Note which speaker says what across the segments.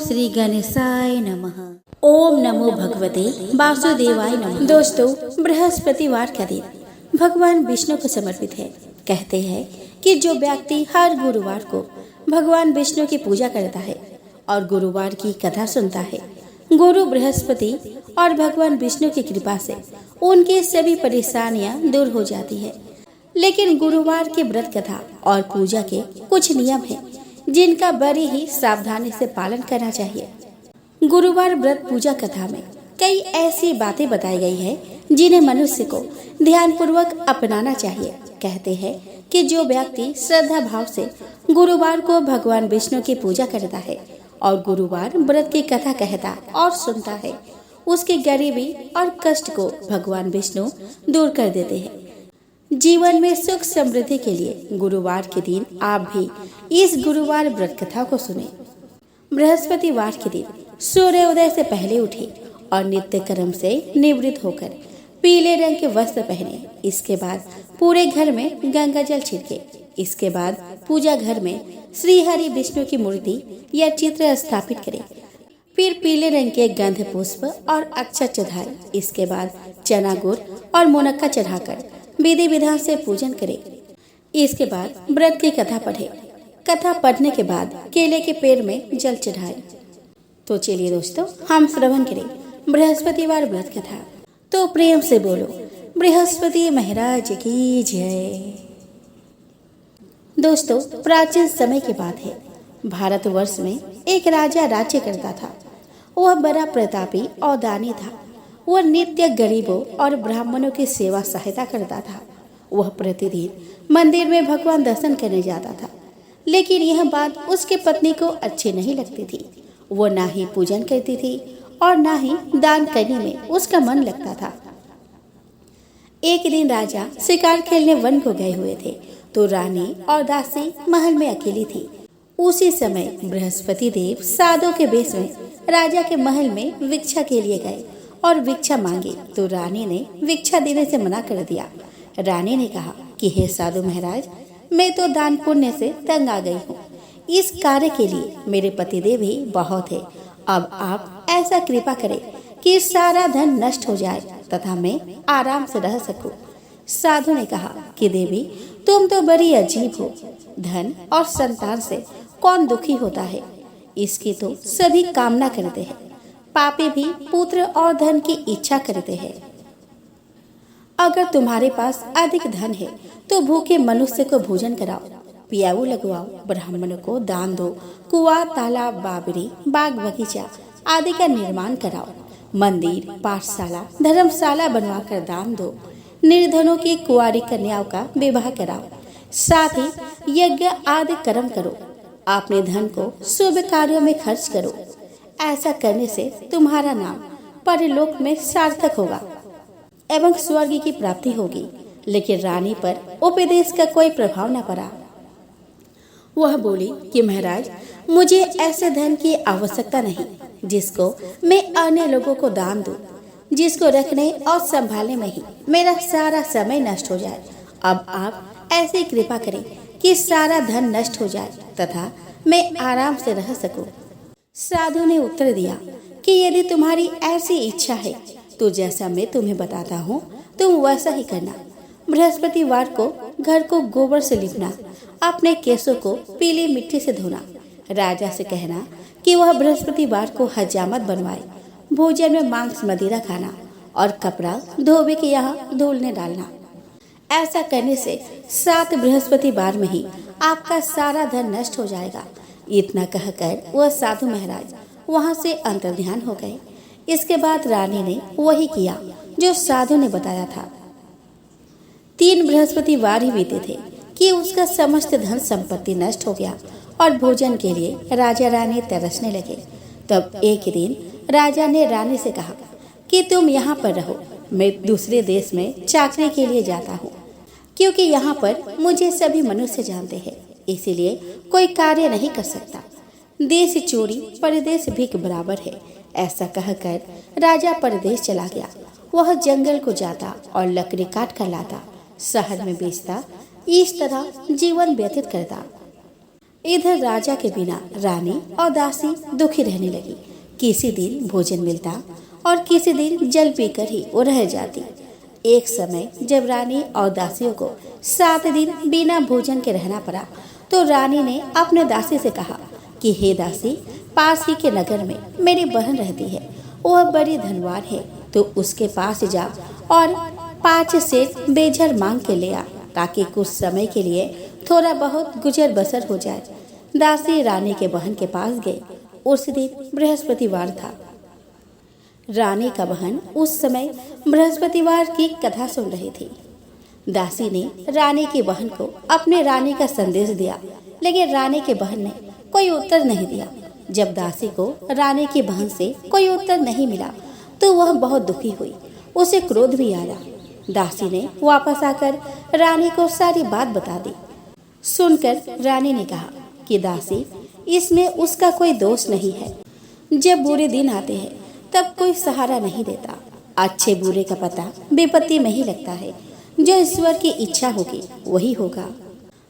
Speaker 1: श्री गणेशाय नमः। ओम नमो भगवते वासुदेवाय नमः। दोस्तों, बृहस्पतिवार का दिन भगवान विष्णु को समर्पित है। कहते हैं कि जो व्यक्ति हर गुरुवार को भगवान विष्णु की पूजा करता है और गुरुवार की कथा सुनता है, गुरु बृहस्पति और भगवान विष्णु की कृपा से उनकी सभी परेशानियां दूर हो जाती है। लेकिन गुरुवार की व्रत कथा और पूजा के कुछ नियम हैं जिनका बड़ी ही सावधानी से पालन करना चाहिए। गुरुवार व्रत पूजा कथा में कई ऐसी बातें बताई गई है जिन्हें मनुष्य को ध्यानपूर्वक अपनाना चाहिए। कहते हैं कि जो व्यक्ति श्रद्धा भाव से गुरुवार को भगवान विष्णु की पूजा करता है और गुरुवार व्रत की कथा कहता और सुनता है, उसकी गरीबी और कष्ट को भगवान विष्णु दूर कर देते हैं। जीवन में सुख समृद्धि के लिए गुरुवार के दिन आप भी इस गुरुवार व्रत कथा को सुने। बृहस्पतिवार के दिन सूर्योदय से पहले उठे और नित्य कर्म से निवृत्त होकर पीले रंग के वस्त्र पहने। इसके बाद पूरे घर में गंगा जल छिड़के। इसके बाद पूजा घर में श्री हरि विष्णु की मूर्ति या चित्र स्थापित करें। फिर पीले रंग के गंध पुष्प और अक्षत चढ़ाए। इसके बाद चना गुड़ और मुनक्का चढ़ाकर विधि विधान से पूजन करें। इसके बाद व्रत की कथा पढ़े। कथा पढ़ने के बाद केले के पेड़ में जल चढ़ाए। तो चलिए दोस्तों, हम श्रवण करें बृहस्पतिवार व्रत कथा। तो प्रेम से बोलो बृहस्पति महाराज की जय। दोस्तों, प्राचीन समय की बात है। भारतवर्ष में एक राजा राज्य करता था। वह बड़ा प्रतापी और दानी था। वह नित्य गरीबों और ब्राह्मणों की सेवा सहायता करता था। वह प्रतिदिन मंदिर में भगवान दर्शन करने जाता था, लेकिन यह बात उसकी पत्नी को अच्छी नहीं लगती थी। वो ना ही पूजन करती थी और ना ही दान करने में उसका मन लगता था। एक दिन राजा शिकार खेलने वन को गए हुए थे, तो रानी और दासी महल में अकेली थी। उसी समय बृहस्पति देव साधु के वेश में राजा के महल में भिक्षा के लिए गए और भिक्षा मांगी, तो रानी ने भिक्षा देने से मना कर दिया। रानी ने कहा कि हे साधु महाराज, मैं तो दान पुण्य से तंग आ गई हूँ। इस कार्य के लिए मेरे पतिदेव ही बहुत है। अब आप ऐसा कृपा करें कि सारा धन नष्ट हो जाए तथा मैं आराम से रह सकूं। साधु ने कहा कि देवी, तुम तो बड़ी अजीब हो। धन और संतान से कौन दुखी होता है? इसकी तो सभी कामना करते हैं। पापी भी पुत्र और धन की इच्छा करते हैं। अगर तुम्हारे पास अधिक धन है तो भूखे मनुष्य को भोजन कराओ, पियाऊ लगवाओ, ब्राह्मणों को दान दो, कुआं, तालाब, बावड़ी, बाग बगीचा आदि का निर्माण कराओ, मंदिर, पाठशाला, धर्मशाला बनवाकर दान दो, निर्धनों की कुंवारी कन्याओं का विवाह कराओ, साथ ही यज्ञ आदि कर्म करो। अपने धन को शुभ कार्यों में खर्च करो। ऐसा करने से तुम्हारा नाम परलोक में सार्थक होगा एवं स्वर्ग की प्राप्ति होगी। लेकिन रानी पर उपदेश का कोई प्रभाव न पड़ा। वह बोली कि महाराज, मुझे ऐसे धन की आवश्यकता नहीं जिसको मैं अन्य लोगों को दान दूं, जिसको रखने और संभालने में ही मेरा सारा समय नष्ट हो जाए। अब आप ऐसी कृपा करें कि सारा धन नष्ट हो जाए तथा मैं आराम से रह सकूं। साधु ने उत्तर दिया कि यदि तुम्हारी ऐसी इच्छा है तो जैसा मैं तुम्हें बताता हूँ तुम वैसा ही करना। बृहस्पतिवार को घर को गोबर से लिपना, अपने केसों को पीली मिट्टी से धोना, राजा से कहना कि वह बृहस्पतिवार को हजामत बनवाए, भोजन में मांस मदिरा खाना और कपड़ा धोबी के यहाँ धुलने डालना। ऐसा करने से 7 बृहस्पतिवार में ही आपका सारा धन नष्ट हो जाएगा। इतना कहकर वह साधु महाराज वहां से अंतर्ध्यान हो गए। इसके बाद रानी ने वही किया जो साधु ने बताया था। 3 बृहस्पतिवार ही बीते थे कि उसका समस्त धन संपत्ति नष्ट हो गया और भोजन के लिए राजा रानी तरसने लगे। तब एक दिन राजा ने रानी से कहा कि तुम यहाँ पर रहो, मैं दूसरे देश में चाकरी के लिए जाता हूँ, क्योंकि यहाँ पर मुझे सभी मनुष्य जानते हैं, इसीलिए कोई कार्य नहीं कर सकता। देश चोरी परदेश भीख बराबर है। ऐसा कहकर राजा परदेश चला गया। वह जंगल को जाता और लकड़ी काट कर लाता, शहर में बेचता। इस तरह जीवन व्यतीत करता। इधर राजा के बिना रानी और दासी दुखी रहने लगी। किसी दिन भोजन मिलता और किसी दिन जल पीकर ही वो रह जाती। एक समय जब रानी और दासियों को 7 दिन बिना भोजन के रहना पड़ा, तो रानी ने अपने दासी से कहा कि हे दासी, पास ही के नगर में मेरी बहन रहती है, वह बड़ी धनवान है, तो उसके पास जा और 5 सेर बेझर मांग के ले आ, ताकि कुछ समय के लिए थोड़ा बहुत गुजर बसर हो जाए। दासी रानी के बहन के पास गई। उस दिन बृहस्पतिवार था। रानी का बहन उस समय बृहस्पतिवार की कथा सुन रही थी। दासी ने रानी की बहन को अपने रानी का संदेश दिया, लेकिन रानी की बहन ने कोई उत्तर नहीं दिया। जब दासी को रानी की बहन से कोई उत्तर नहीं मिला, तो वह बहुत दुखी हुई। उसे क्रोध भी आया। दासी ने वापस आकर रानी को सारी बात बता दी। सुनकर रानी ने कहा कि दासी, इसमें उसका कोई दोष नहीं है। जब बुरे दिन आते हैं तब कोई सहारा नहीं देता। अच्छे बुरे का पता विपत्ति में ही लगता है। जो ईश्वर की इच्छा होगी वही होगा।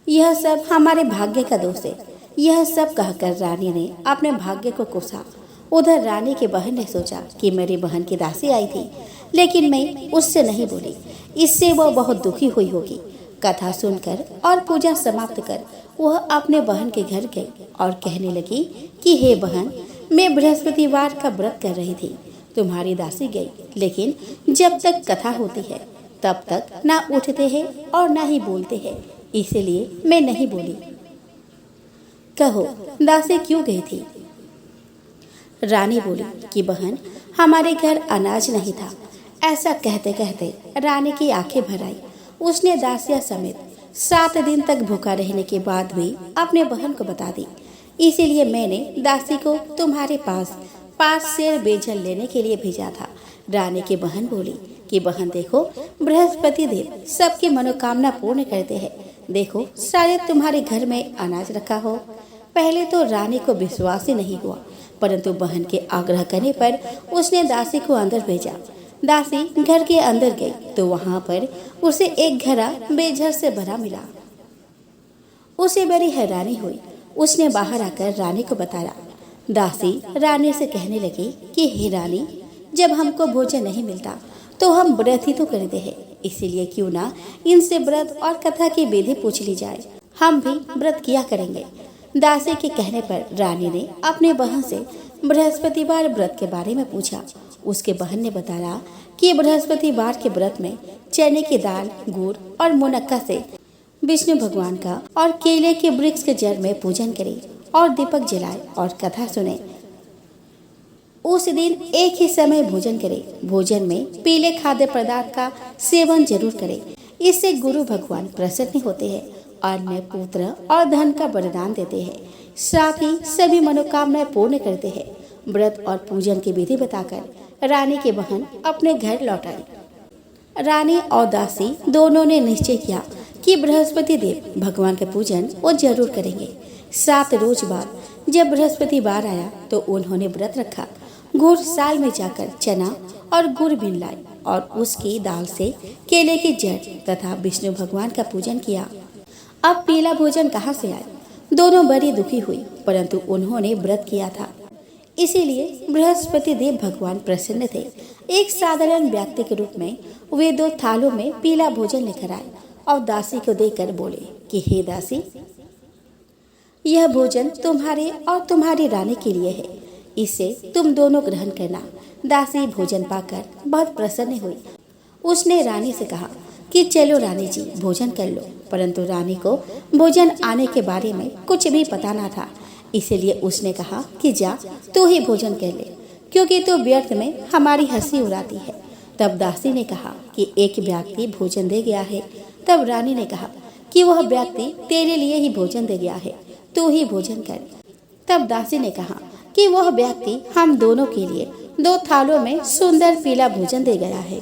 Speaker 1: यह सब हमारे भाग्य का दोष है। यह सब कहकर रानी ने अपने भाग्य को कोसा। उधर रानी की बहन ने सोचा कि मेरी बहन की दासी आई थी, लेकिन मैं उससे नहीं बोली, इससे वह बहुत दुखी हुई होगी। कथा सुनकर और पूजा समाप्त कर वह अपने बहन के घर गई और कहने लगी कि हे बहन, मैं बृहस्पतिवार का व्रत कर रही थी। तुम्हारी दासी गई, लेकिन जब तक कथा होती है तब तक ना उठते हैं और ना ही बोलते हैं, इसलिए मैं नहीं बोली। कहो, दासी क्यों गई थी? रानी बोली कि बहन, हमारे घर अनाज नहीं था। ऐसा कहते कहते रानी की आंखें भर आई। उसने दासिया समेत 7 दिन तक भूखा रहने के बाद भी अपने बहन को बता दी। इसीलिए मैंने दासी को तुम्हारे पास 5 सेर बेजल लेने के लिए भेजा था। रानी की बहन बोली कि बहन देखो, बृहस्पति देव सबकी मनोकामना पूर्ण करते हैं। देखो, शायद तुम्हारे घर में अनाज रखा हो। पहले तो रानी को विश्वास ही नहीं हुआ, परंतु बहन के आग्रह करने पर उसने दासी को अंदर भेजा। दासी घर के अंदर गई तो वहां पर उसे एक घड़ा बेझर से भरा मिला। उसे बड़ी हैरानी हुई। उसने बाहर आकर रानी को बताया। दासी रानी से कहने लगी कि हे रानी, जब हमको भोजन नहीं मिलता तो हम व्रत ही तो करते हैं, इसीलिए क्यों ना इनसे व्रत और कथा की विधि पूछ ली जाए। हम भी व्रत किया करेंगे। दासी के कहने पर रानी ने अपने बहन से बृहस्पतिवार व्रत के बारे में पूछा। उसके बहन ने बताया कि बृहस्पतिवार के व्रत में चने की दाल, गुड़ और मुनक्का से विष्णु भगवान का और केले के वृक्ष के जड़ में पूजन करें और दीपक जलाए और कथा सुने। उस दिन एक ही समय भोजन करें। भोजन में पीले खाद्य पदार्थ का सेवन जरूर करें। इससे गुरु भगवान प्रसन्न होते हैं और अन्य, पुत्र और धन का वरदान देते हैं। साथ ही सभी मनोकामनाएं पूर्ण करते हैं। व्रत और पूजन की विधि बताकर रानी की बहन अपने घर लौट आई। रानी और दासी दोनों ने निश्चय किया कि बृहस्पति देव भगवान के पूजन वो जरूर करेंगे। 7 रोज बाद जब बृहस्पतिवार आया तो उन्होंने व्रत रखा। गुड़ साल में जाकर चना और गुड़ बीन लाई और उसकी दाल से केले की जड़ तथा विष्णु भगवान का पूजन किया। अब पीला भोजन कहाँ से आए? दोनों बड़ी दुखी हुई, परंतु उन्होंने व्रत किया था, इसीलिए बृहस्पति देव भगवान प्रसन्न थे। एक साधारण व्यक्ति के रूप में वे 2 थालों में पीला भोजन लेकर आए और दासी को देकर बोले कि हे दासी, यह भोजन तुम्हारे और तुम्हारी रानी के लिए है, इसे तुम दोनों ग्रहण करना। दासी भोजन पाकर बहुत प्रसन्न हुई। उसने रानी से कहा कि चलो रानी जी, भोजन कर लो। परंतु रानी को भोजन आने के बारे में कुछ भी पता ना था, इसलिए उसने कहा कि जा तू ही भोजन कर ले, क्योंकि तू व्यर्थ में हमारी हंसी उड़ाती है। तब दासी ने कहा कि एक व्यक्ति भोजन दे गया है। तब रानी ने कहा कि वह व्यक्ति तेरे लिए ही भोजन दे गया है, तू ही भोजन कर। तब दासी ने कहा कि वह व्यक्ति हम दोनों के लिए 2 थालों में सुंदर पीला भोजन दे गया है,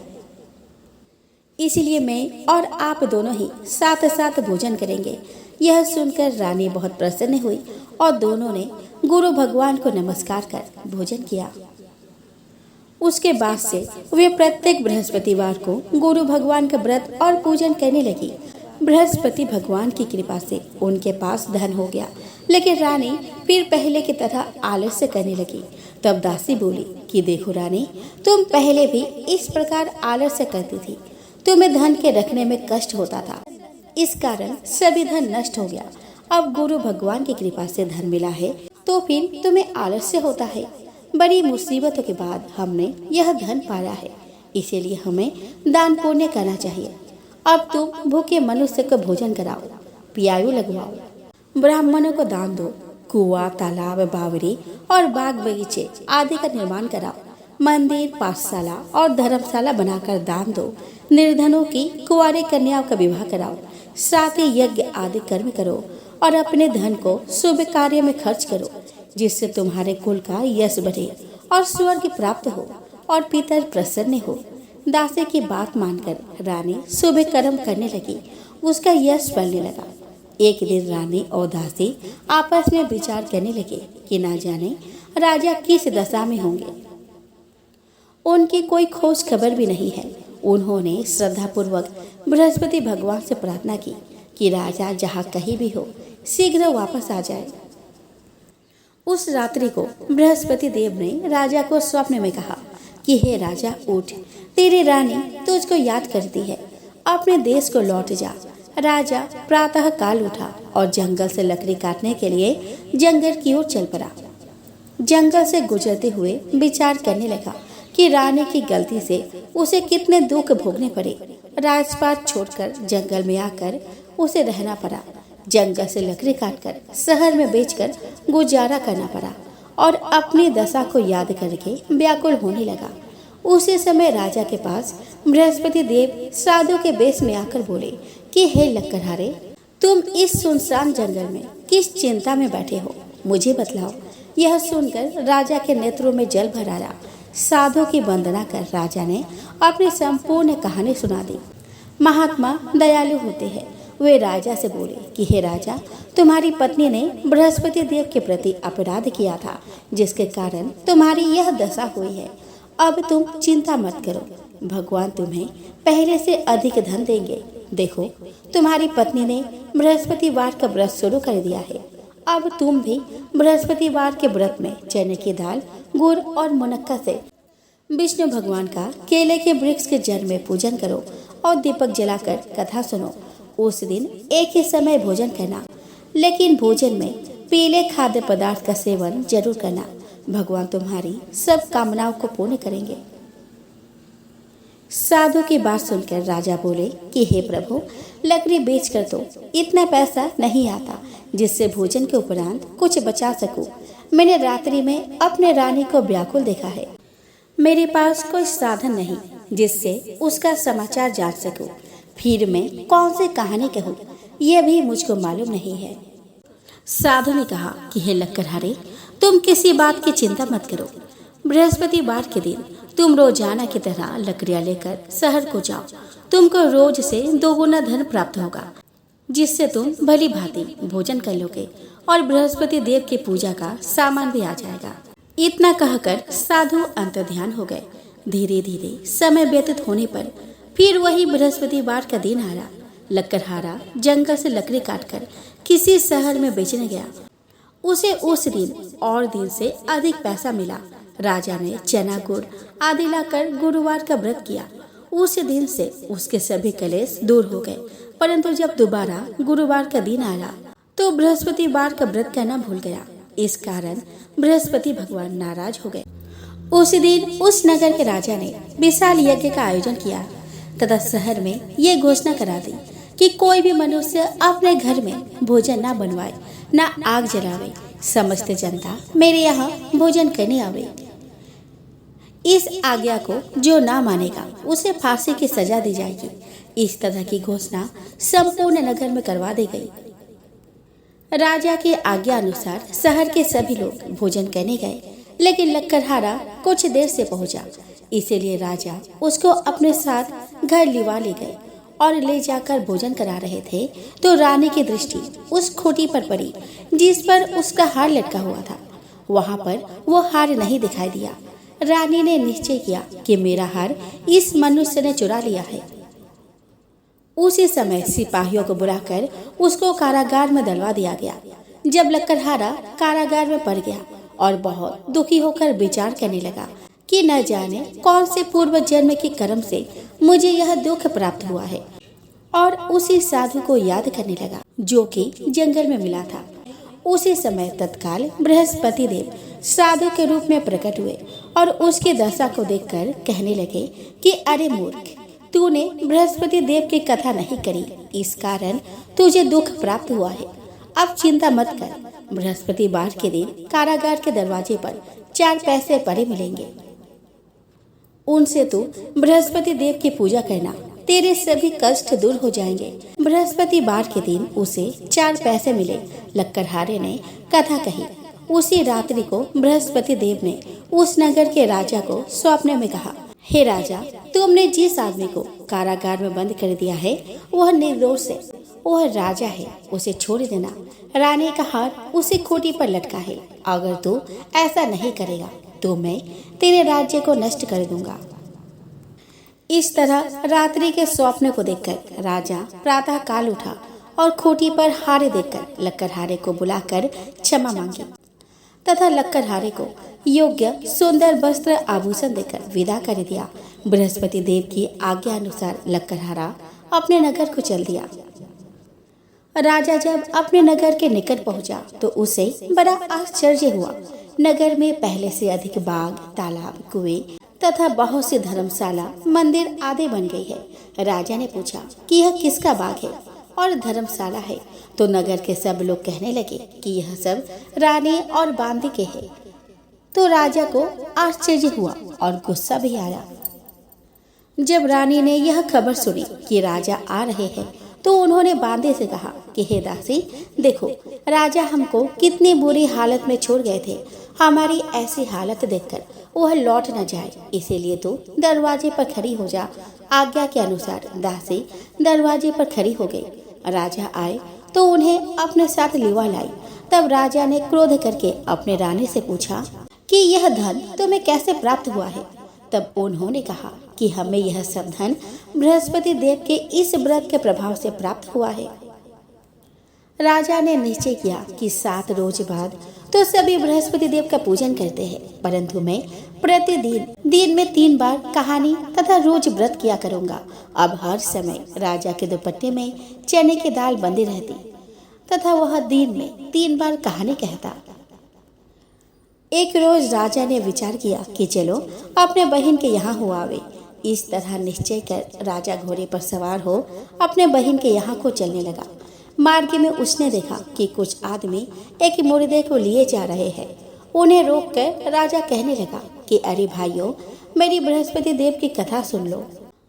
Speaker 1: इसलिए मैं और आप दोनों ही साथ साथ भोजन करेंगे। यह सुनकर रानी बहुत प्रसन्न हुई और दोनों ने गुरु भगवान को नमस्कार कर भोजन किया। उसके बाद से वे प्रत्येक बृहस्पतिवार को गुरु भगवान का व्रत और पूजन करने लगी। बृहस्पति भगवान की कृपा से उनके पास धन हो गया, लेकिन रानी फिर पहले की तरह आलस्य करने लगी। तब दासी बोली कि देखो रानी, तुम पहले भी इस प्रकार आलस्य करती थी। तुम्हें धन के रखने में कष्ट होता था, इस कारण सभी धन नष्ट हो गया। अब गुरु भगवान की कृपा से धन मिला है तो फिर तुम्हें आलस्य होता है। बड़ी मुसीबतों के बाद हमने यह धन पाया है, इसीलिए हमें दान पुण्य करना चाहिए। अब तुम भूखे मनुष्य को भोजन कराओ, पियायु लगवाओ, ब्राह्मणों को दान दो, कुआं, तालाब, बावड़ी और बाग बगीचे आदि का निर्माण कराओ, मंदिर, पाठशाला और धर्मशाला बनाकर दान दो, निर्धनों की कुंवारी कन्याओं का विवाह कराओ, साथ ही यज्ञ आदि कर्म करो और अपने धन को शुभ कार्य में खर्च करो, जिससे तुम्हारे कुल का यश बढ़े और स्वर्ग प्राप्त हो और पितर प्रसन्न हो। दासी की बात मानकर रानी शुभ कर्म करने लगी। उसका यश बढ़ने लगा। एक दिन रानी और दासी आपस में विचार करने लगे कि ना जाने राजा किस दशा में होंगे। उनकी कोई खोज खबर भी नहीं है। उन्होंने श्रद्धापूर्वक बृहस्पति भगवान से प्रार्थना की कि राजा जहाँ कहीं भी हो शीघ्र वापस आ जाए। उस रात्रि को बृहस्पति देव ने राजा को स्वप्न में कहा कि हे राजा, उठ, तेरी रानी तुझको याद करती है, अपने देश को लौट जा। राजा प्रातः काल उठा और जंगल से लकड़ी काटने के लिए जंगल की ओर चल पड़ा। जंगल से गुजरते हुए विचार करने लगा कि रानी की गलती से उसे कितने दुख भोगने पड़े। राजपाट छोड़कर जंगल में आकर उसे रहना पड़ा। जंगल से लकड़ी काटकर शहर में बेचकर गुजारा करना पड़ा और अपनी दशा को याद करके व्याकुल होने लगा। उसी समय राजा के पास बृहस्पति देव साधु के वेश में आकर बोले कि हे लक्कड़हारे, तुम इस सुनसान जंगल में किस चिंता में बैठे हो, मुझे बतलाओ। यह सुनकर राजा के नेत्रों में जल भर आया। साधु की वंदना कर राजा ने अपनी संपूर्ण कहानी सुना दी। महात्मा दयालु होते हैं। वे राजा से बोले कि हे राजा, तुम्हारी पत्नी ने बृहस्पति देव के प्रति अपराध किया था, जिसके कारण तुम्हारी यह दशा हुई है। अब तुम चिंता मत करो, भगवान तुम्हें पहले से अधिक धन देंगे। देखो, तुम्हारी पत्नी ने बृहस्पतिवार का व्रत शुरू कर दिया है। अब तुम भी बृहस्पतिवार के व्रत में चने की दाल, गुड़ और मुनक्का से विष्णु भगवान का केले के वृक्ष के जड़ में पूजन करो और दीपक जलाकर कथा सुनो। उस दिन एक ही समय भोजन करना, लेकिन भोजन में पीले खाद्य पदार्थ का सेवन जरूर करना। भगवान तुम्हारी सब कामनाओं को पूर्ण करेंगे। साधु की बात सुनकर राजा बोले कि हे प्रभु, लकड़ी बेचकर तो इतना पैसा नहीं आता जिससे भोजन के उपरांत कुछ बचा सकूं। मैंने रात्रि में अपने रानी को व्याकुल देखा है। मेरे पास कोई साधन नहीं जिससे उसका समाचार जान सकूं। फिर मैं कौन सी कहानी कहूँ, यह भी मुझको मालूम नहीं है। साधु ने कहा कि हे लक्कड़हारे, तुम किसी बात की चिंता मत करो। बृहस्पतिवार के दिन तुम रोजाना की तरह लकड़ियां लेकर शहर को जाओ। तुमको रोज से दोगुना धन प्राप्त होगा, जिससे तुम भली भांति भोजन कर लोगे और बृहस्पति देव की पूजा का सामान भी आ जाएगा। इतना कहकर साधु अंतर्ध्यान हो गए। धीरे धीरे समय व्यतीत होने पर फिर वही बृहस्पतिवार का दिन आया। लक्कड़हारा जंगल से लकड़ी काटकर किसी शहर में बेचने गया। उसे उस दिन और दिन से अधिक पैसा मिला। राजा ने चना, गुड़ आदि लाकर गुरुवार का व्रत किया। उस दिन से उसके सभी कलेश दूर हो गए। परंतु जब दोबारा गुरुवार का दिन आया तो बृहस्पतिवार का व्रत करना भूल गया। इस कारण बृहस्पति भगवान नाराज हो गए। उस दिन उस नगर के राजा ने विशाल यज्ञ का आयोजन किया तथा शहर में ये घोषणा करा दी कि कोई भी मनुष्य अपने घर में भोजन न बनवाए, न आग जलावे। समस्त जनता मेरे यहाँ भोजन करने आवे। इस आज्ञा को जो ना मानेगा उसे फांसी की सजा दी जाएगी। इस तरह की घोषणा संपूर्ण नगर में करवा दी गई। राजा के आज्ञा अनुसार शहर के सभी लोग भोजन करने गए, लेकिन लक्कड़हारा कुछ देर से पहुंचा। इसीलिए राजा उसको अपने साथ घर लिवा ले गए और ले जाकर भोजन करा रहे थे तो रानी की दृष्टि उस खूंटी पर पड़ी जिस पर उसका हार लटका हुआ था। वहां पर वो हार नहीं दिखाई दिया। रानी ने निश्चय किया कि मेरा हार इस मनुष्य ने चुरा लिया है। उसी समय सिपाहियों को बुलाकर उसको कारागार में डलवा दिया गया। जब लकड़हारा कारागार में पड़ गया और बहुत दुखी होकर विचार करने लगा कि न जाने कौन से पूर्व जन्म के कर्म से मुझे यह दुख प्राप्त हुआ है, और उसी साधु को याद करने लगा जो कि जंगल में मिला था। उसी समय तत्काल बृहस्पति देव साधु के रूप में प्रकट हुए और उसकी दशा को देखकर कहने लगे कि अरे मूर्ख, तूने बृहस्पति देव की कथा नहीं करी, इस कारण तुझे दुख प्राप्त हुआ है। अब चिंता मत कर, बृहस्पतिवार के दिन कारागार के दरवाजे पर 4 पैसे पड़े मिलेंगे, उनसे तू बृहस्पति देव की पूजा करना, तेरे सभी कष्ट दूर हो जाएंगे। बृहस्पतिवार के दिन उसे 4 पैसे मिले। लक्कड़हारे ने कथा कही। उसी रात्रि को बृहस्पति देव ने उस नगर के राजा को स्वप्न में कहा, हे राजा, तुमने जिस आदमी को कारागार में बंद कर दिया है वह निर्दोष है, वह राजा है, उसे छोड़ देना। रानी का हार उसी खूंटी पर लटका है, अगर तू ऐसा नहीं करेगा तो मैं तेरे राज्य को नष्ट कर दूंगा। इस तरह रात्रि के स्वप्न को देखकर राजा प्रातः काल उठा और खूंटी पर हारे देखकर लक्कड़हारे को बुलाकर क्षमा मांगी तथा लक्कड़हारे को योग्य सुंदर वस्त्र आभूषण देकर विदा कर दिया। बृहस्पति देव की आज्ञा अनुसार लक्कड़हारा अपने नगर को चल दिया। राजा जब अपने नगर के निकट पहुंचा तो उसे बड़ा आश्चर्य हुआ। नगर में पहले से अधिक बाग, तालाब, कुएं तथा बहुत सी धर्मशाला, मंदिर आदि बन गई है। राजा ने पूछा कि यह किसका बाग है और धर्मशाला है, तो नगर के सब लोग कहने लगे कि यह सब रानी और बांदी के है। तो राजा को आश्चर्य हुआ और गुस्सा भी आया। जब रानी ने यह खबर सुनी कि राजा आ रहे हैं तो उन्होंने बांदे से कहा कि हे दासी, देखो राजा हमको कितनी बुरी हालत में छोड़ गए थे, हमारी ऐसी हालत देखकर वह लौट न जाए, इसीलिए तो दरवाजे पर खड़ी हो जा। आज्ञा के अनुसार दासी दरवाजे पर खड़ी हो गई। राजा आए तो उन्हें अपने साथ लिवा लाई। तब राजा ने क्रोध करके अपने रानी से पूछा कि यह धन तुम्हें कैसे प्राप्त हुआ है। तब उन्होंने कहा कि हमें यह सब धन बृहस्पति देव के इस व्रत के प्रभाव से प्राप्त हुआ है। राजा ने निश्चय किया कि 7 रोज बाद तो सभी बृहस्पति देव का पूजन करते हैं, परंतु मैं प्रतिदिन दिन में 3 बार कहानी तथा रोज व्रत किया करूंगा। अब हर समय राजा के दुपट्टे में चने की दाल बंधी रहती तथा वह दिन में 3 बार कहानी कहता। एक रोज राजा ने विचार किया कि चलो अपने बहन के यहाँ हो आवे। इस तरह निश्चय कर राजा घोड़े पर सवार हो अपने बहन के यहाँ को चलने लगा। मार्ग में उसने देखा कि कुछ आदमी एक मुर्दे को लिए जा रहे हैं। उन्हें रोककर राजा कहने लगा कि अरे भाइयों, मेरी बृहस्पति देव की कथा सुन लो।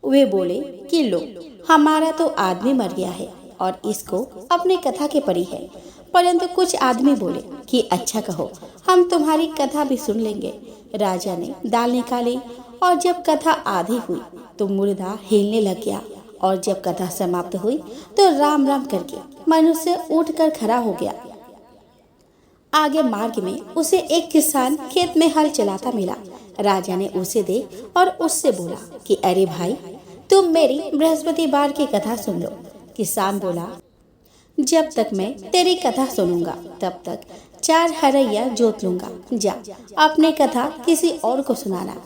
Speaker 1: वे बोले कि लो, हमारा तो आदमी मर गया है और इसको अपनी कथा के परी है। परंतु कुछ आदमी बोले कि अच्छा कहो, हम तुम्हारी कथा भी सुन लेंगे। राजा ने दाल निकाली और जब कथा आधी हुई तो मुर्दा हिलने लग गया, और जब कथा समाप्त हुई तो राम राम करके मनुष्य उठकर खड़ा हो गया। आगे मार्ग में उसे एक किसान खेत में हल चलाता मिला। राजा ने उसे देख और उससे बोला कि अरे भाई, तुम मेरी बृहस्पतिवार की कथा सुन लो। किसान बोला, जब तक मैं तेरी कथा सुनूंगा तब तक 4 हरैया जोत लूंगा। जा अपनी कथा किसी और को सुनाना।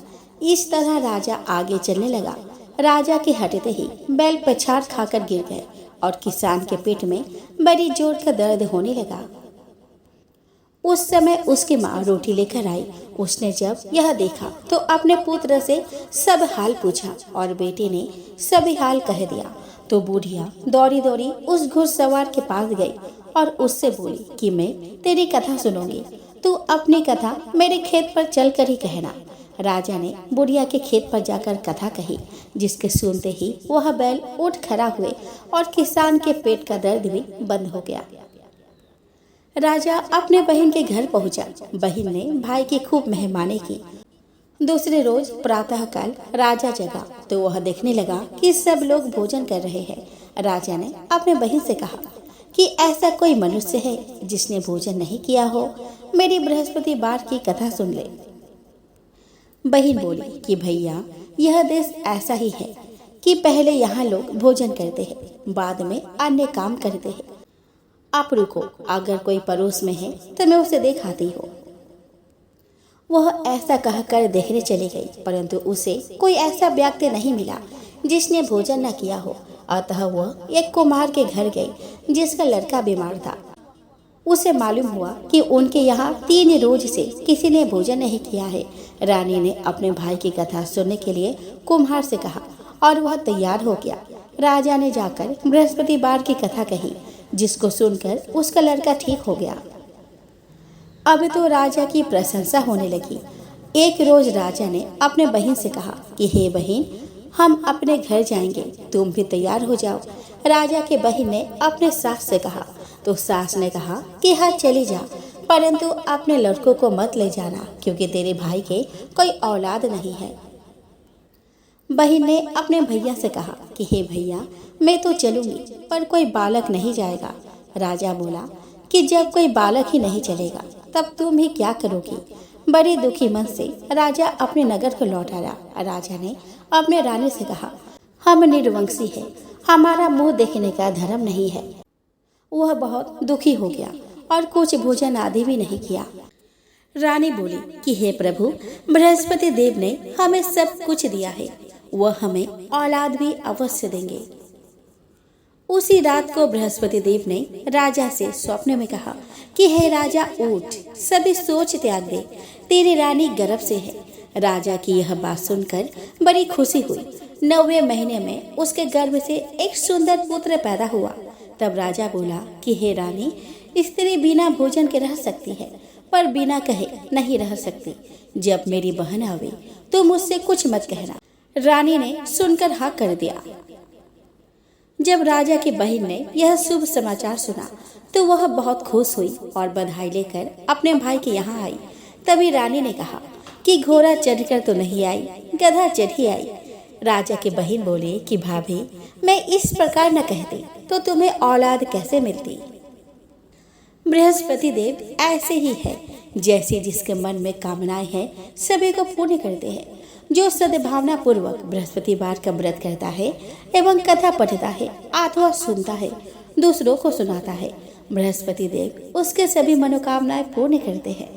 Speaker 1: इस तरह राजा आगे चलने लगा। राजा के हटते ही बैल पछाड़ खाकर गिर गए और किसान के पेट में बड़ी जोर का दर्द होने लगा। उस समय उसकी माँ रोटी लेकर आई। उसने जब यह देखा तो अपने पुत्र से सब हाल पूछा और बेटे ने सभी हाल कह दिया। तो बूढ़िया दौड़ी दौड़ी उस घुड़सवार के पास गई और उससे बोली कि मैं तेरी कथा सुनूंगी, तू अपनी कथा मेरे खेत पर चलकर ही कहना। राजा ने बुढ़िया के खेत पर जाकर कथा कही, जिसके सुनते ही वह बैल उठ खड़ा हुए और किसान के पेट का दर्द भी बंद हो गया। राजा अपने बहन के घर पहुंचा। बहन ने भाई की खूब मेहमानी की। दूसरे रोज प्रातःकाल राजा जगा तो वह देखने लगा कि सब लोग भोजन कर रहे हैं। राजा ने अपने बहन से कहा कि ऐसा कोई मनुष्य है जिसने भोजन नहीं किया हो, मेरी बृहस्पतिवार की कथा सुन ले। बहन बोली कि भैया, यह देश ऐसा ही है कि पहले यहाँ लोग भोजन करते हैं, बाद में अन्य काम करते हैं। आप रुको, अगर कोई पड़ोस में है तो मैं उसे दिखाती हूँ। वह ऐसा कहकर देखने चली गई, परंतु उसे कोई ऐसा व्यक्ति नहीं मिला जिसने भोजन न किया हो। अतः वह एक कुम्हार के घर गई जिसका लड़का बीमार था। उसे मालूम हुआ कि उनके यहाँ 3 रोज से किसी ने भोजन नहीं किया है। रानी ने अपने भाई की कथा सुनने के लिए कुम्हार से कहा और वह तैयार हो गया। राजा ने जाकर बृहस्पतिवार की कथा कही, जिसको सुनकर उसका लड़का ठीक हो गया। अब तो राजा की प्रशंसा होने लगी। एक रोज राजा ने अपने बहन से कहा कि हे बहन, हम अपने घर जाएंगे, तुम भी तैयार हो जाओ। राजा के बहन ने अपने सास से कहा तो सास ने कहा कि हाँ चली जा, परंतु अपने लड़कों को मत ले जाना, क्योंकि तेरे भाई के कोई औलाद नहीं है। बहन ने अपने भैया से कहा कि हे भैया, मैं तो चलूंगी, पर कोई बालक नहीं जाएगा। राजा बोला कि जब कोई बालक ही नहीं चलेगा तब तुम ही क्या करोगी। बड़े दुखी मन से राजा अपने नगर को लौट आया। राजा ने अपने रानी से कहा, हम निर्वंशी हैं, हमारा मुंह देखने का धर्म नहीं है। वह बहुत दुखी हो गया और कुछ भोजन आदि भी नहीं किया। रानी बोली कि हे प्रभु, बृहस्पति देव ने हमें सब कुछ दिया है, वह हमें औलाद भी अवश्य देंगे। उसी रात को बृहस्पति देव ने राजा से स्वप्न में कहा कि हे राजा, उठ, सभी सोच त्याग दे, तेरी रानी गर्भ से है। राजा की यह बात सुनकर बड़ी खुशी हुई। 9वें महीने में उसके गर्भ से एक सुंदर पुत्र पैदा हुआ। तब राजा बोला कि हे रानी, स्त्री बिना भोजन के रह सकती है, पर बिना कहे नहीं रह सकती। जब मेरी बहन आवे तो मुझसे कुछ मत कहना। रानी ने सुनकर हाँ कर दिया। जब राजा की बहन ने यह शुभ समाचार सुना तो वह बहुत खुश हुई और बधाई लेकर अपने भाई के यहाँ आई। तभी रानी ने कहा कि घोड़ा चढ़कर तो नहीं आई, गधा चढ़ी आई। राजा की बहन बोली कि भाभी, मैं इस प्रकार न कहती तो तुम्हें औलाद कैसे मिलती। बृहस्पति देव ऐसे ही है, जैसे जिसके मन में कामनाएं हैं सभी को पूर्ण करते हैं। जो सद्भावना पूर्वक बृहस्पतिवार का व्रत करता है एवं कथा पढ़ता है अथवा सुनता है, दूसरों को सुनाता है, बृहस्पति देव उसके सभी मनोकामनाएं पूर्ण करते हैं।